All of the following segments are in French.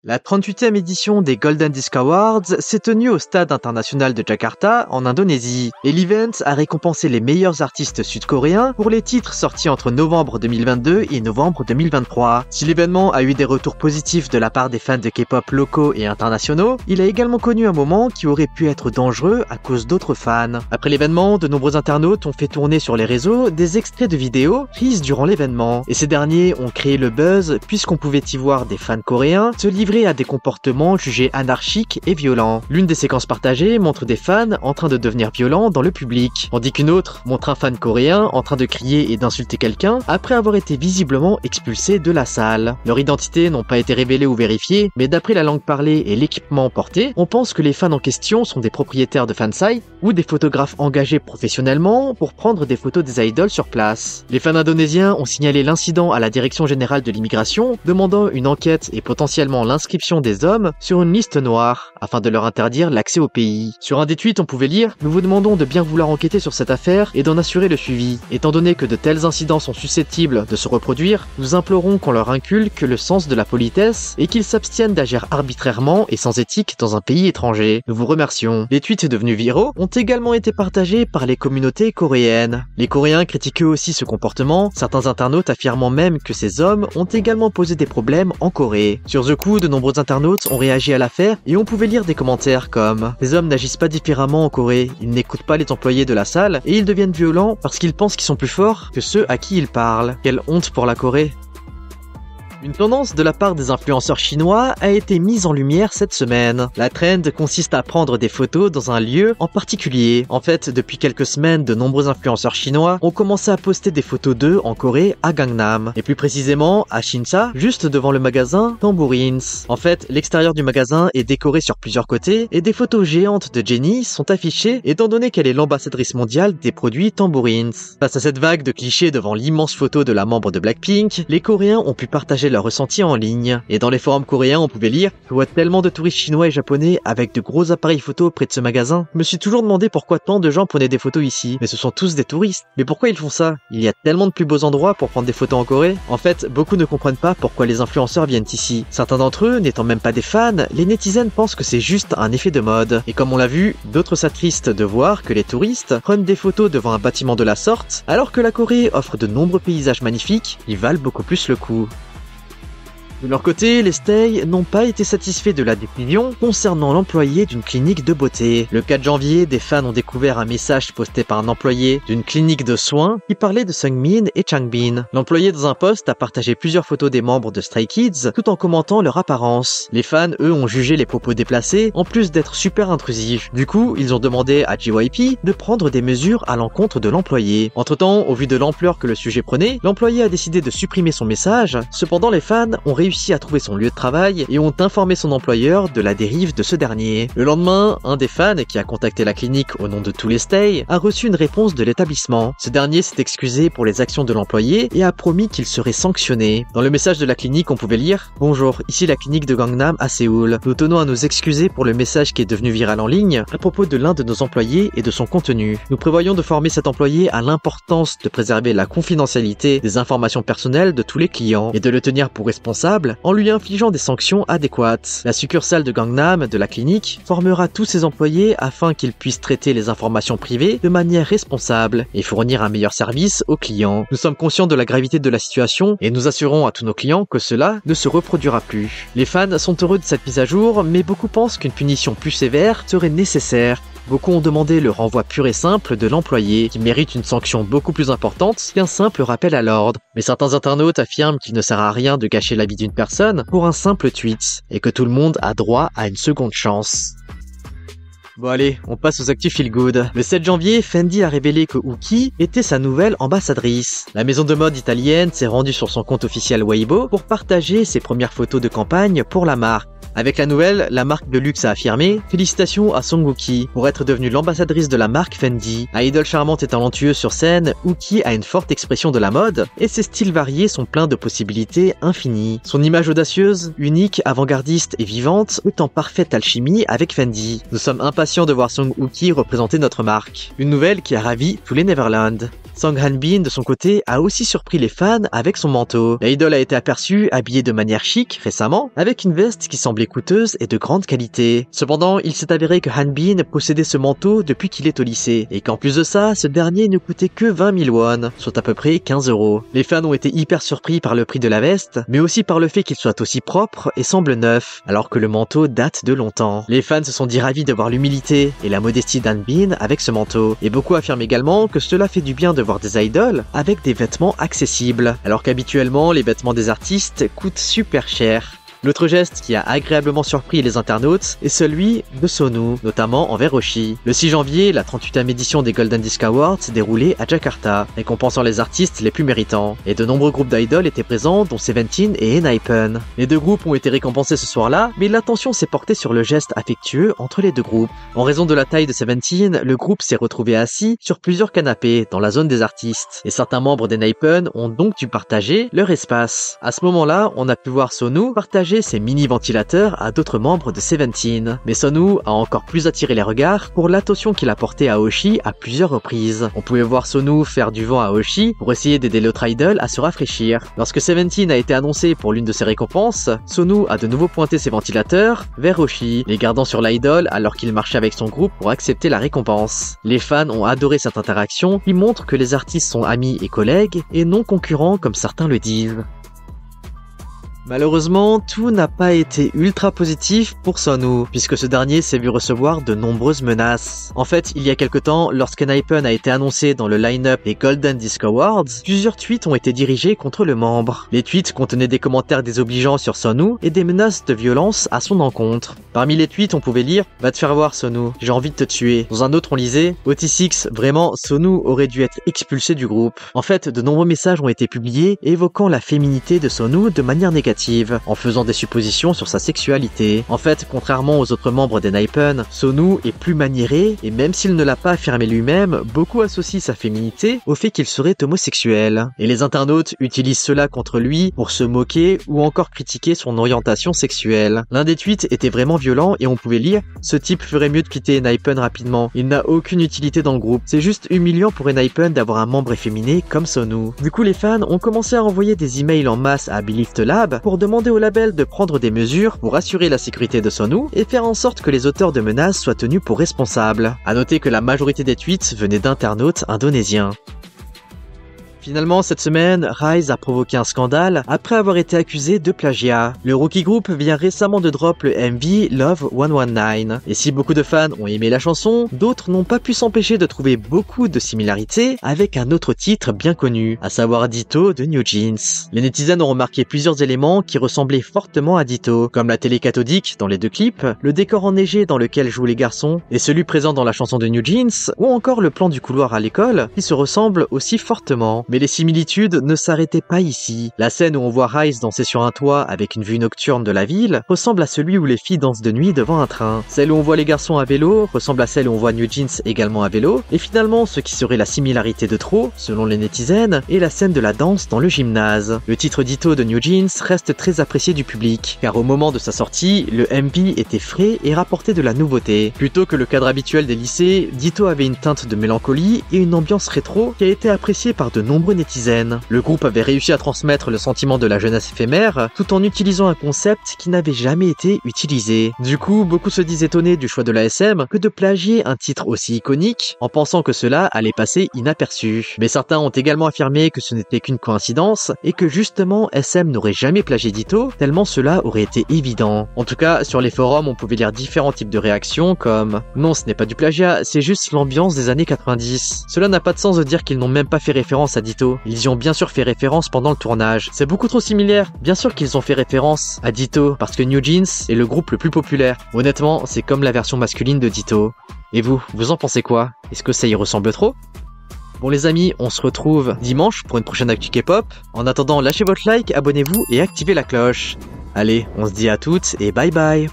La 38e édition des Golden Disc Awards s'est tenue au stade international de Jakarta, en Indonésie, et l'event a récompensé les meilleurs artistes sud-coréens pour les titres sortis entre novembre 2022 et novembre 2023. Si l'événement a eu des retours positifs de la part des fans de K-pop locaux et internationaux, il a également connu un moment qui aurait pu être dangereux à cause d'autres fans. Après l'événement, de nombreux internautes ont fait tourner sur les réseaux des extraits de vidéos prises durant l'événement, et ces derniers ont créé le buzz puisqu'on pouvait y voir des fans coréens se livrer à des comportements jugés anarchiques et violents. L'une des séquences partagées montre des fans en train de devenir violents dans le public, tandis qu'une autre montre un fan coréen en train de crier et d'insulter quelqu'un après avoir été visiblement expulsé de la salle. Leurs identités n'ont pas été révélées ou vérifiées, mais d'après la langue parlée et l'équipement porté, on pense que les fans en question sont des propriétaires de fansites ou des photographes engagés professionnellement pour prendre des photos des idoles sur place. Les fans indonésiens ont signalé l'incident à la Direction générale de l'immigration, demandant une enquête et potentiellement l'inscription des hommes sur une liste noire, afin de leur interdire l'accès au pays. Sur un des tweets, on pouvait lire « Nous vous demandons de bien vouloir enquêter sur cette affaire et d'en assurer le suivi. Étant donné que de tels incidents sont susceptibles de se reproduire, nous implorons qu'on leur inculque le sens de la politesse et qu'ils s'abstiennent d'agir arbitrairement et sans éthique dans un pays étranger. Nous vous remercions. » Les tweets devenus viraux ont également été partagés par les communautés coréennes. Les Coréens critiquent eux aussi ce comportement, certains internautes affirmant même que ces hommes ont également posé des problèmes en Corée. Sur The Coup, de nombreux internautes ont réagi à l'affaire et on pouvait lire des commentaires comme « Les hommes n'agissent pas différemment en Corée, ils n'écoutent pas les employés de la salle et ils deviennent violents parce qu'ils pensent qu'ils sont plus forts que ceux à qui ils parlent. Quelle honte pour la Corée !» Une tendance de la part des influenceurs chinois a été mise en lumière cette semaine. La trend consiste à prendre des photos dans un lieu en particulier. En fait, depuis quelques semaines, de nombreux influenceurs chinois ont commencé à poster des photos d'eux en Corée, à Gangnam, et plus précisément à Shinsa, juste devant le magasin Tambourines. En fait, l'extérieur du magasin est décoré sur plusieurs côtés, et des photos géantes de Jennie sont affichées étant donné qu'elle est l'ambassadrice mondiale des produits Tambourines. Face à cette vague de clichés devant l'immense photo de la membre de Blackpink, les Coréens ont pu partager leur ressenti en ligne. Et dans les forums coréens, on pouvait lire « Je vois tellement de touristes chinois et japonais avec de gros appareils photos près de ce magasin. Je me suis toujours demandé pourquoi tant de gens prenaient des photos ici. Mais ce sont tous des touristes. Mais pourquoi ils font ça? Il y a tellement de plus beaux endroits pour prendre des photos en Corée. » En fait, beaucoup ne comprennent pas pourquoi les influenceurs viennent ici. Certains d'entre eux, n'étant même pas des fans, les netizens pensent que c'est juste un effet de mode. Et comme on l'a vu, d'autres s'attristent de voir que les touristes prennent des photos devant un bâtiment de la sorte, alors que la Corée offre de nombreux paysages magnifiques qui valent beaucoup plus le coup. De leur côté, les Stay n'ont pas été satisfaits de la décision concernant l'employé d'une clinique de beauté. Le 4 janvier, des fans ont découvert un message posté par un employé d'une clinique de soins qui parlait de Seungmin et Changbin. L'employé dans un post a partagé plusieurs photos des membres de Stray Kids tout en commentant leur apparence. Les fans, eux, ont jugé les propos déplacés en plus d'être super intrusifs. Du coup, ils ont demandé à JYP de prendre des mesures à l'encontre de l'employé. Entre-temps, au vu de l'ampleur que le sujet prenait, l'employé a décidé de supprimer son message. Cependant, les fans ont réussi à trouver son lieu de travail et ont informé son employeur de la dérive de ce dernier. Le lendemain, un des fans qui a contacté la clinique au nom de tous les Stay a reçu une réponse de l'établissement. Ce dernier s'est excusé pour les actions de l'employé et a promis qu'il serait sanctionné. Dans le message de la clinique, on pouvait lire « Bonjour, ici la clinique de Gangnam à Séoul. Nous tenons à nous excuser pour le message qui est devenu viral en ligne à propos de l'un de nos employés et de son contenu. Nous prévoyons de former cet employé à l'importance de préserver la confidentialité des informations personnelles de tous les clients et de le tenir pour responsable en lui infligeant des sanctions adéquates. La succursale de Gangnam de la clinique formera tous ses employés afin qu'ils puissent traiter les informations privées de manière responsable et fournir un meilleur service aux clients. Nous sommes conscients de la gravité de la situation et nous assurons à tous nos clients que cela ne se reproduira plus. Les fans sont heureux de cette mise à jour, mais beaucoup pensent qu'une punition plus sévère serait nécessaire. Beaucoup ont demandé le renvoi pur et simple de l'employé, qui mérite une sanction beaucoup plus importante qu'un simple rappel à l'ordre. Mais certains internautes affirment qu'il ne sert à rien de gâcher la vie d'une personne pour un simple tweet, et que tout le monde a droit à une seconde chance. Bon allez, on passe aux actus feel good. Le 7 janvier, Fendi a révélé que Uki était sa nouvelle ambassadrice. La maison de mode italienne s'est rendue sur son compte officiel Weibo pour partager ses premières photos de campagne pour la marque. Avec la nouvelle, la marque de luxe a affirmé « Félicitations à Song Woo-ki pour être devenue l'ambassadrice de la marque Fendi. Idol charmante et talentueuse sur scène, Woo-ki a une forte expression de la mode et ses styles variés sont pleins de possibilités infinies. Son image audacieuse, unique, avant-gardiste et vivante est en parfaite alchimie avec Fendi. Nous sommes impatients de voir Song Woo-ki représenter notre marque. Une nouvelle qui a ravi tous les Neverland. Song Han-bin, de son côté, a aussi surpris les fans avec son manteau. L'idol a été aperçue habillée de manière chic récemment, avec une veste qui semblait coûteuse et de grande qualité. Cependant, il s'est avéré que Han-bin possédait ce manteau depuis qu'il est au lycée, et qu'en plus de ça, ce dernier ne coûtait que 20 000 won, soit à peu près 15 €. Les fans ont été hyper surpris par le prix de la veste, mais aussi par le fait qu'il soit aussi propre et semble neuf, alors que le manteau date de longtemps. Les fans se sont dit ravis de voir l'humilité et la modestie d'Han-bin avec ce manteau, et beaucoup affirment également que cela fait du bien de voir des idoles avec des vêtements accessibles, alors qu'habituellement les vêtements des artistes coûtent super cher. L'autre geste qui a agréablement surpris les internautes est celui de Sonu, notamment envers Oshi. Le 6 janvier, la 38e édition des Golden Disc Awards s'est déroulée à Jakarta, récompensant les artistes les plus méritants. Et de nombreux groupes d'idoles étaient présents, dont Seventeen et ENHYPEN. Les deux groupes ont été récompensés ce soir-là, mais l'attention s'est portée sur le geste affectueux entre les deux groupes. En raison de la taille de Seventeen, le groupe s'est retrouvé assis sur plusieurs canapés dans la zone des artistes. Et certains membres d'ENHYPEN ont donc dû partager leur espace. À ce moment-là, on a pu voir Sonu partager ses mini-ventilateurs à d'autres membres de Seventeen. Mais Sonu a encore plus attiré les regards pour l'attention qu'il a portée à Oshi à plusieurs reprises. On pouvait voir Sonu faire du vent à Oshi pour essayer d'aider l'autre idol à se rafraîchir. Lorsque Seventeen a été annoncé pour l'une de ses récompenses, Sonu a de nouveau pointé ses ventilateurs vers Oshi, les gardant sur l'idol alors qu'il marchait avec son groupe pour accepter la récompense. Les fans ont adoré cette interaction qui montre que les artistes sont amis et collègues et non concurrents comme certains le disent. Malheureusement, tout n'a pas été ultra positif pour Sonu, puisque ce dernier s'est vu recevoir de nombreuses menaces. En fait, il y a quelque temps, lorsqu'ENHYPEN a été annoncé dans le line-up des Golden Disc Awards, plusieurs tweets ont été dirigés contre le membre. Les tweets contenaient des commentaires désobligeants sur Sonu et des menaces de violence à son encontre. Parmi les tweets, on pouvait lire « Va te faire voir Sonu, j'ai envie de te tuer ». Dans un autre, on lisait « OT6, vraiment, Sonu aurait dû être expulsé du groupe ». En fait, de nombreux messages ont été publiés évoquant la féminité de Sonu de manière négative, en faisant des suppositions sur sa sexualité. En fait, contrairement aux autres membres d'ENHYPEN, Sonu est plus maniéré, et même s'il ne l'a pas affirmé lui-même, beaucoup associent sa féminité au fait qu'il serait homosexuel. Et les internautes utilisent cela contre lui pour se moquer ou encore critiquer son orientation sexuelle. L'un des tweets était vraiment violent et on pouvait lire « Ce type ferait mieux de quitter ENHYPEN rapidement, il n'a aucune utilité dans le groupe. C'est juste humiliant pour ENHYPEN d'avoir un membre efféminé comme Sonu ». Du coup, les fans ont commencé à envoyer des emails en masse à Belift Lab pour demander au label de prendre des mesures pour assurer la sécurité de Sonu et faire en sorte que les auteurs de menaces soient tenus pour responsables. À noter que la majorité des tweets venaient d'internautes indonésiens. Finalement, cette semaine, Rise a provoqué un scandale après avoir été accusé de plagiat. Le Rookie Group vient récemment de drop le MV Love 119. Et si beaucoup de fans ont aimé la chanson, d'autres n'ont pas pu s'empêcher de trouver beaucoup de similarités avec un autre titre bien connu, à savoir Ditto de New Jeans. Les netizens ont remarqué plusieurs éléments qui ressemblaient fortement à Ditto, comme la télé cathodique dans les deux clips, le décor enneigé dans lequel jouent les garçons, et celui présent dans la chanson de New Jeans, ou encore le plan du couloir à l'école, qui se ressemble aussi fortement. Mais les similitudes ne s'arrêtaient pas ici. La scène où on voit Rise danser sur un toit avec une vue nocturne de la ville ressemble à celui où les filles dansent de nuit devant un train. Celle où on voit les garçons à vélo ressemble à celle où on voit New Jeans également à vélo. Et finalement, ce qui serait la similarité de trop, selon les netizens, est la scène de la danse dans le gymnase. Le titre Ditto de New Jeans reste très apprécié du public, car au moment de sa sortie, le MV était frais et rapportait de la nouveauté. Plutôt que le cadre habituel des lycées, Ditto avait une teinte de mélancolie et une ambiance rétro qui a été appréciée par de nombreux netizens. Le groupe avait réussi à transmettre le sentiment de la jeunesse éphémère tout en utilisant un concept qui n'avait jamais été utilisé. Du coup, beaucoup se disent étonnés du choix de la SM que de plagier un titre aussi iconique en pensant que cela allait passer inaperçu. Mais certains ont également affirmé que ce n'était qu'une coïncidence et que justement SM n'aurait jamais plagié Ditto tellement cela aurait été évident. En tout cas, sur les forums, on pouvait lire différents types de réactions comme « Non, ce n'est pas du plagiat, c'est juste l'ambiance des années 90 ». Cela n'a pas de sens de dire qu'ils n'ont même pas fait référence à Ditto. Ils y ont bien sûr fait référence pendant le tournage. C'est beaucoup trop similaire. Bien sûr qu'ils ont fait référence à Ditto, parce que New Jeans est le groupe le plus populaire. Honnêtement, c'est comme la version masculine de Ditto. Et vous en pensez quoi? Est-ce que ça y ressemble trop? Bon les amis, on se retrouve dimanche pour une prochaine actu K-pop. En attendant, lâchez votre like, abonnez-vous et activez la cloche. Allez, on se dit à toutes et bye bye.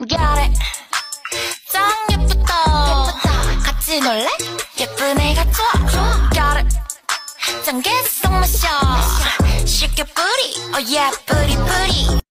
Got it. 짱 예쁘다. 같이 놀래? 예쁜 애가 좋아. Got it. 짱 개성 마셔. Shake your booty. Oh yeah, booty.